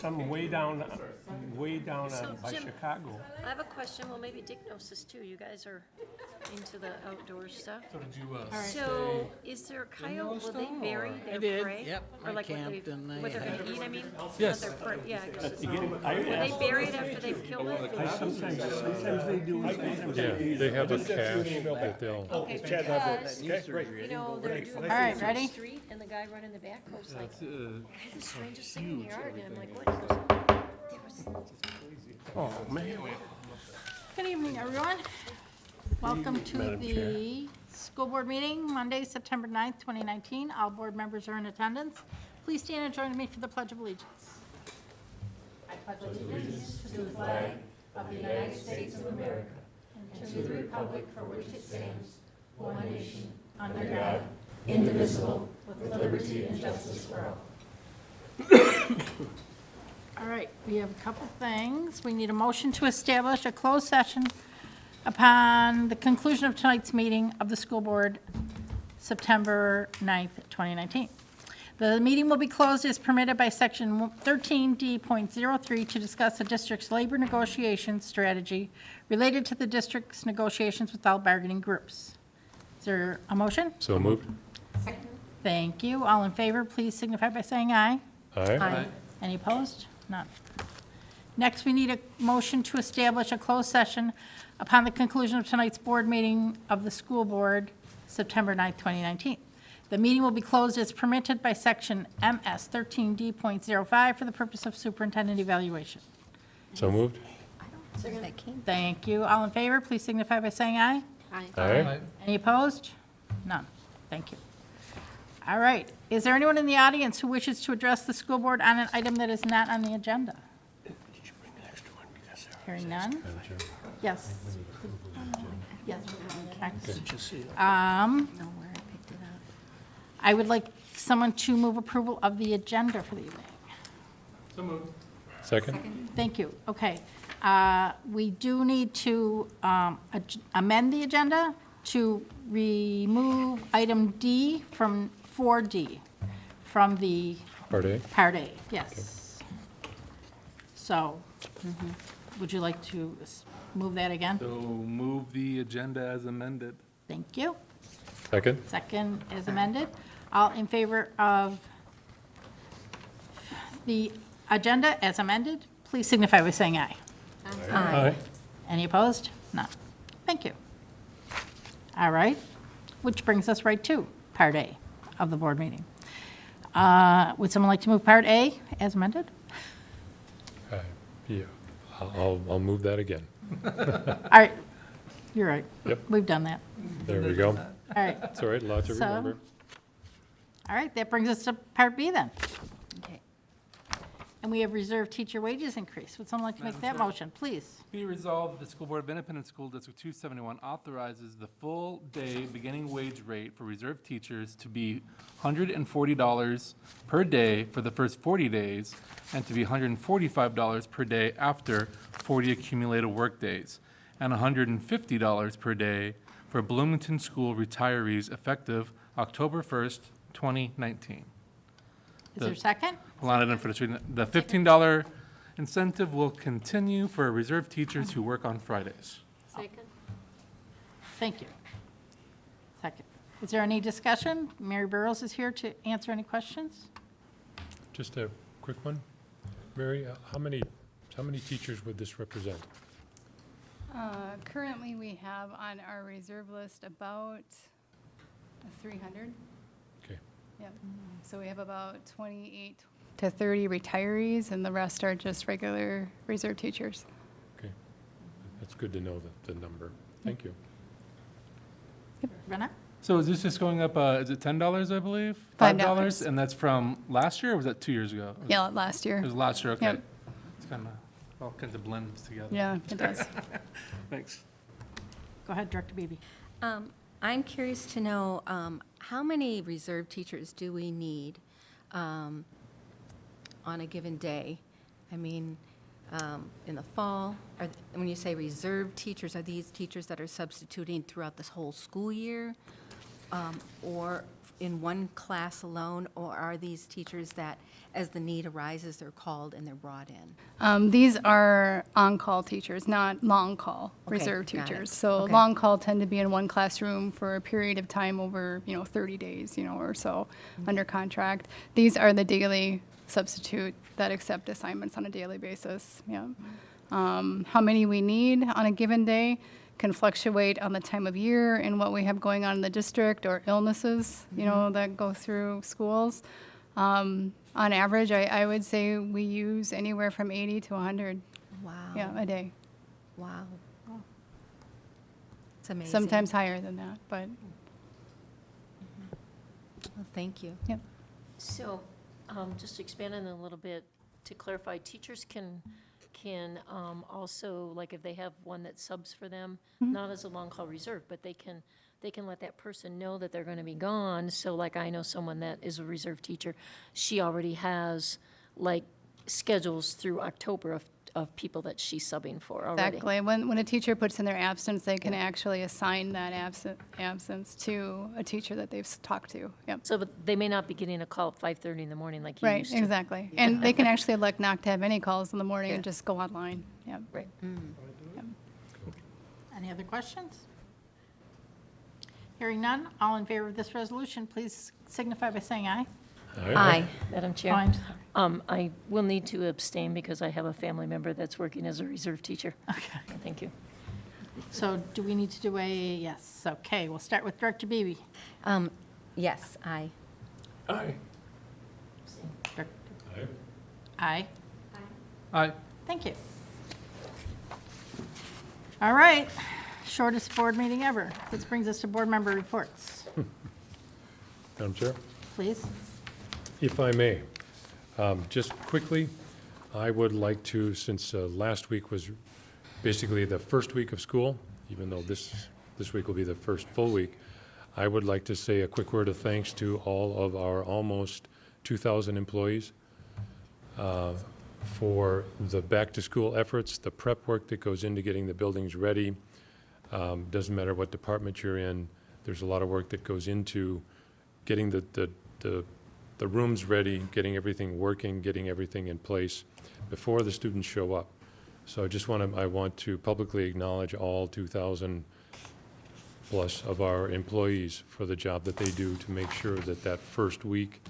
some way down by Jim, Chicago. I have a question, well, maybe Dick knows this too, you guys are into the outdoor stuff. So did you, So, is there coyote, will they bury their did, prey? yep. Or I like camped and they what they're had- gonna eat, I mean? Yes. Not their prey, yeah, I guess it's, You get- will they bury it after they've killed it? Sometimes they do, sometimes Yeah, they have a cache that they'll, Okay, because, Knee surgery. you know, they're doing All right, the ready? street, and the guy running the back goes like, it's, I had the strangest thing in the yard, and I'm like, what? He goes, there was, oh, man. Good evening, everyone. Welcome to Madam the school board meeting, Monday, September 9th, 2019. All board members are in attendance. Please stand and join me for the Pledge of Allegiance. I pledge allegiance to the flag of the United States of America and to the republic for which it stands, one nation, under God, indivisible, with liberty and justice for all. All right, we have a couple things. We need a motion to establish a closed session upon the conclusion of tonight's meeting of the school board, September 9th, 2019. The meeting will be closed as permitted by section 13D.03 to discuss the district's labor negotiation strategy related to the district's negotiations with all bargaining groups. Is there a motion? so moved. Thank you. All in favor, please signify by saying aye. Aye. Any opposed? None. Next, we need a motion to establish a closed session upon the conclusion of tonight's board meeting of the school board, September 9th, 2019. The meeting will be closed as permitted by section MS 13D.05 for the purpose of superintendent evaluation. So moved. Thank you. All in favor, please signify by saying aye. Aye. Any opposed? None. Thank you. All right. Is there anyone in the audience who wishes to address the school board on an item that is not on the agenda? Hearing none? Madam Chair. Yes. Yes. I would like someone to move approval of the agenda for the evening. so moved. Second? Thank you. Okay. We do need to amend the agenda to remove item D from 4D from the Part A? Part A, yes. So, would you like to move that again? So move the agenda as amended. Thank you. Second? Second is amended. All in favor of the agenda as amended, please signify by saying aye. Aye. Any opposed? None. Thank you. All right, which brings us right to Part A of the board meeting. Would someone like to move Part A as amended? Yeah, I'll move that again. All right, you're right. Yep. We've done that. There we go. All right, It's all right, a lot to So- remember. all right, that brings us to Part B then. okay. And we have reserved teacher wages increase. Would someone like to make that motion, please? Be resolved, the School Board of Independent School District 271 authorizes the full-day beginning wage rate for reserve teachers to be $140 per day for the first 40 days, and to be $145 per day after 40 accumulated workdays, and $150 per day for Bloomington School retirees effective October 1st, 2019. Is there a second? Line item for the student, the $15 incentive will continue for reserve teachers who work on Fridays. Second? Thank you. Second. Is there any discussion? Mary Burrows is here to answer any questions. Just a quick one. Mary, how many teachers would this represent? Currently, we have on our reserve list about 300. Okay, Yep. So we have about 28 to 30 retirees, and the rest are just regular reserve teachers. okay. That's good to know the number. Thank you. Brenna? So is this just going up, is it $10, I believe? $5. And that's from last year, or was that 2 years ago? Yeah, last year. It was last year, okay. Yep. It's kind of, all kinds of blends together. Yeah, it does. Thanks. Go ahead, Director Beebe. I'm curious to know, how many reserve teachers do we need on a given day? I mean, in the fall, when you say reserve teachers, are these teachers that are substituting throughout this whole school year? Or in one class alone, or are these teachers that, as the need arises, they're called and they're brought in? These are on-call teachers, not long-call Okay, reserve got it. teachers. So Okay. long-call tend to be in one classroom for a period of time over, 30 days, or so under contract. These are the daily substitute that accept assignments on a daily basis, yeah. How many we need on a given day can fluctuate on the time of year and what we have going on in the district or illnesses, that go through schools. On average, I would say we use anywhere from 80 to 100, Wow. a day. Wow. It's amazing. Sometimes higher than that, but, Well, thank you. yep. So, just to expand on that a little bit, to clarify, teachers can also, like if they have one that subs for them, not as a long-call reserve, but they can let that person know that they're going to be gone. So like I know someone that is a reserve teacher, she already has like schedules through October of people that she's subbing for already. Exactly. When a teacher puts in their absence, they can actually assign that absence to a teacher that they've talked to, yep. So, but they may not be getting a call at 5:30 in the morning like you Right, used to. exactly. And they can actually elect not to have any calls in the morning and just go online, yep. Right. Any other questions? Hearing none, all in favor of this resolution, please signify by saying aye. Aye. Madam Chair. Fine. I will need to abstain because I have a family member that's working as a reserve teacher. Okay. Thank you. So do we need to do a yes? Okay, we'll start with Director Beebe. Yes, aye. Aye. Aye. Aye. Thank you. All right, shortest board meeting ever. This brings us to board member reports. Madam Chair? Please. If I may, just quickly, I would like to, since last week was basically the first week of school, even though this week will be the first full week, I would like to say a quick word of thanks to all of our almost 2,000 employees for the back-to-school efforts, the prep work that goes into getting the buildings ready. Doesn't matter what department you're in, there's a lot of work that goes into getting the rooms ready, getting everything working, getting everything in place before the students show up. So I want to publicly acknowledge all 2,000 plus of our employees for the job that they do to make sure that that first week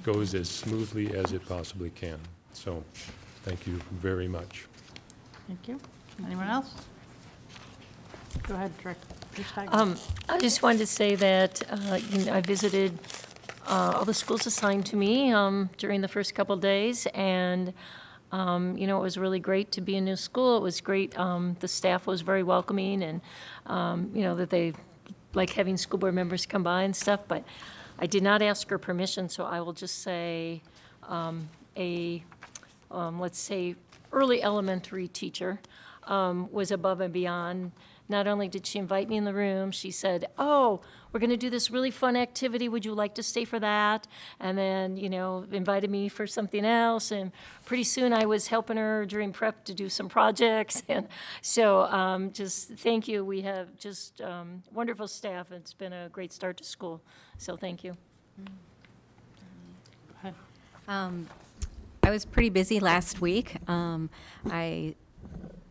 goes as smoothly as it possibly can. So, thank you very much. Thank you. Anyone else? Go ahead, Director. Steiger. I just wanted to say that, I visited all the schools assigned to me during the first couple days, and, it was really great to be in a new school. It was great. The staff was very welcoming, and, that they like having school board members come by and stuff, but I did not ask her permission, so I will just say let's say, early elementary teacher was above and beyond. Not only did she invite me in the room, she said, "Oh, we're going to do this really fun activity. Would you like to stay for that?" And then, invited me for something else. And pretty soon I was helping her during prep to do some projects. And so just thank you. We have just wonderful staff. It's been a great start to school. So thank you. I was pretty busy last week. I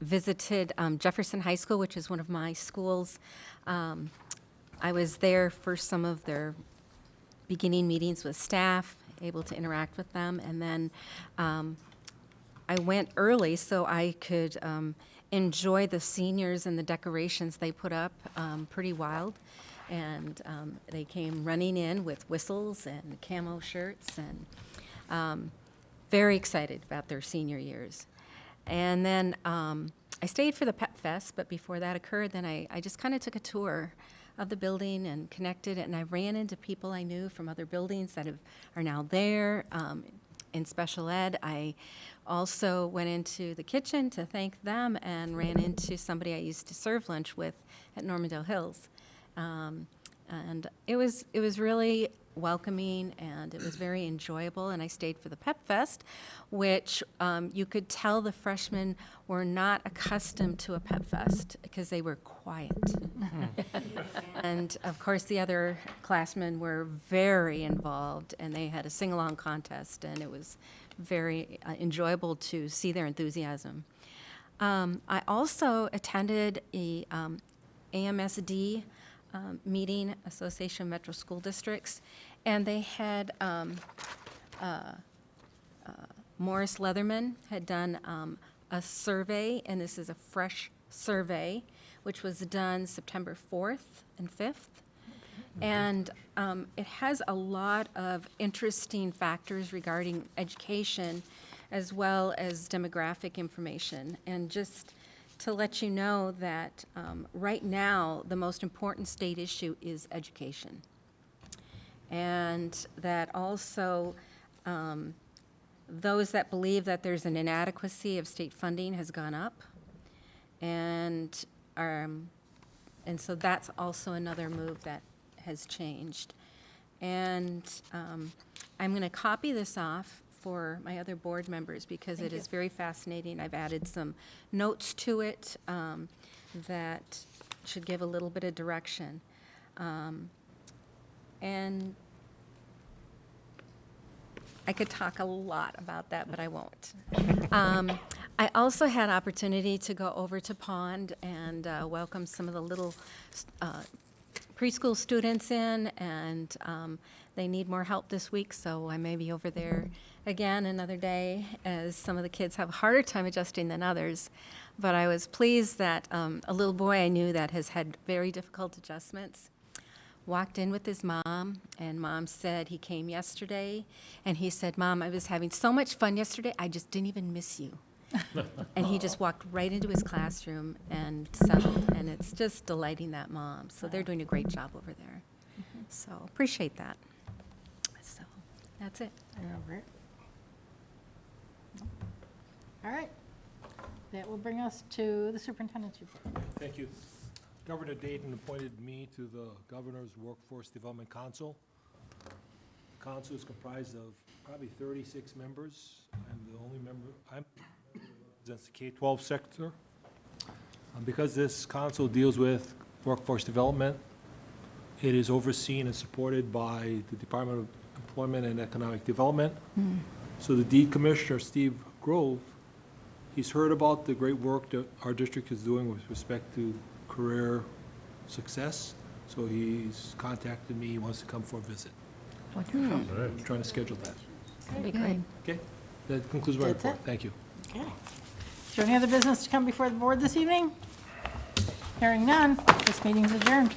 visited Jefferson High School, which is one of my schools. I was there for some of their beginning meetings with staff, able to interact with them, and then I went early so I could enjoy the seniors and the decorations they put up. Pretty wild. And they came running in with whistles and camo shirts, and very excited about their senior years. And then I stayed for the Pep Fest, but before that occurred, then I just kind of took a tour of the building and connected, and I ran into people I knew from other buildings that are now there in special ed. I also went into the kitchen to thank them and ran into somebody I used to serve lunch with at Normandale Hills. And it was really welcoming, and it was very enjoyable. And I stayed for the Pep Fest, which you could tell the freshmen were not accustomed to a Pep Fest because they were quiet. And of course, the other classmen were very involved, and they had a sing-along contest, and it was very enjoyable to see their enthusiasm. I also attended a AMSD meeting, Association of Metro School Districts, and they had Morris Leatherman had done a survey, and this is a fresh survey, which was done September 4th and 5th. And it has a lot of interesting factors regarding education as well as demographic information. And just to let you know that right now, the most important state issue is education. And that also those that believe that there's an inadequacy of state funding has gone up. And so that's also another move that has changed. And I'm going to copy this off for my other board members because it is very fascinating. I've added some notes to it that should give a little bit of direction. And I could talk a lot about that, but I won't. I also had opportunity to go over to Pond and welcome some of the little preschool students in, and they need more help this week, so I may be over there again another day, as some of the kids have a harder time adjusting than others. But I was pleased that a little boy I knew that has had very difficult adjustments walked in with his mom, and Mom said he came yesterday, and he said, "Mom, I was having so much fun yesterday, I just didn't even miss you." And he just walked right into his classroom and settled, and it's just delighting that mom. So they're doing a great job over there. So appreciate that. So that's it. All right. That will bring us to the superintendent's report. Thank you. Governor Dayton appointed me to the Governor's Workforce Development Council. The council is comprised of probably 36 members. I'm the only member, represents the K-12 sector. Because this council deals with workforce development, it is overseen and supported by the Department of Employment and Economic Development. So the Deed Commissioner, Steve Grove, he's heard about the great work that our district is doing with respect to career success. So he's contacted me, he wants to come for a visit. Wonderful. I'm trying to schedule that. That'd be great. Okay? That concludes my That's report. it? Thank you. Okay. Is there any other business to come before the board this evening? Hearing none, this meeting's adjourned.